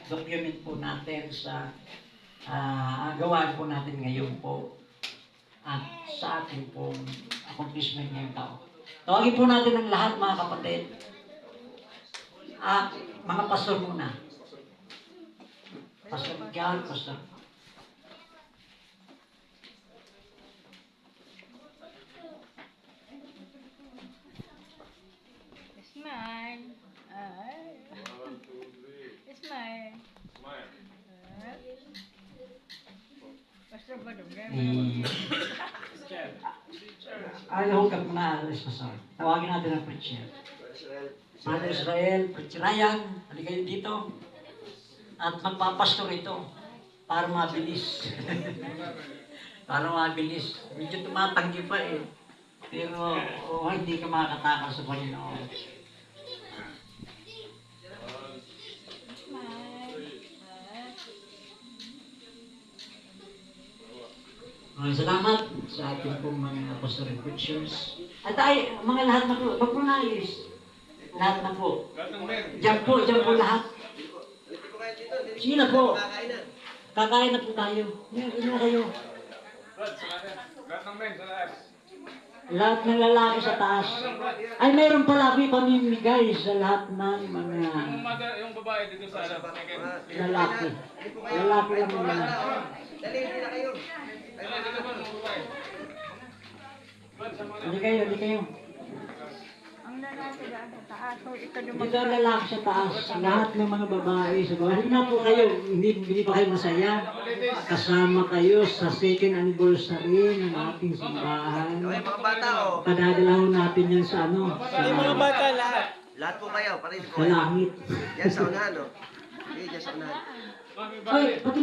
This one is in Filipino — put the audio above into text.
document po natin sa gawain po natin ngayon po at sa ating pong accomplishment ngayong taon. Tawagin po natin ang lahat, mga kapatid. Mga pastor muna. Pastor Miguel, pastor. Smile. Smile. Pastor Badong. Ayaw ka muna, pastor. Tawagin natin ang preacher. Father Israel, preacher Ryan, halika kayo dito. At magpapastor ito para mabilis. Para mabilis. Medyo tumatanggi pa eh. Pero hindi ka makakatakas sa Panginoon. Maraming salamat sa ating pong mga pastor and preachers. At mga lahat na po, wag po nais. Lahat na po. Diyan po lahat. Sige na po. Kakain na po tayo. Hindi na kayo. Lahat ng men sa lahat. Lahat ng lalaki sa taas. Ay, mayroon pala ako pamimigay sa lahat ng mga Yung babae dito sa lalaki. Lalaki lang naman. Dali, hindi na kayo. Hindi kayo. Ang lalaki daan sa taas. So, ito Dito ang lalaki sa taas. Lahat ng mga babae sa bawah. Hindi na po kayo. Hindi pa kayo masaya. Kasama kayo sa second anniversary ng ating simbahan. Okay, mga bata, oh. Padadalaw natin yan sa ano. Sa bata, lahat. Lahat po kayo, parin po sa kayo. langit. Yan sa unahan, oh. Okay, yan sa unahan. Ay, pati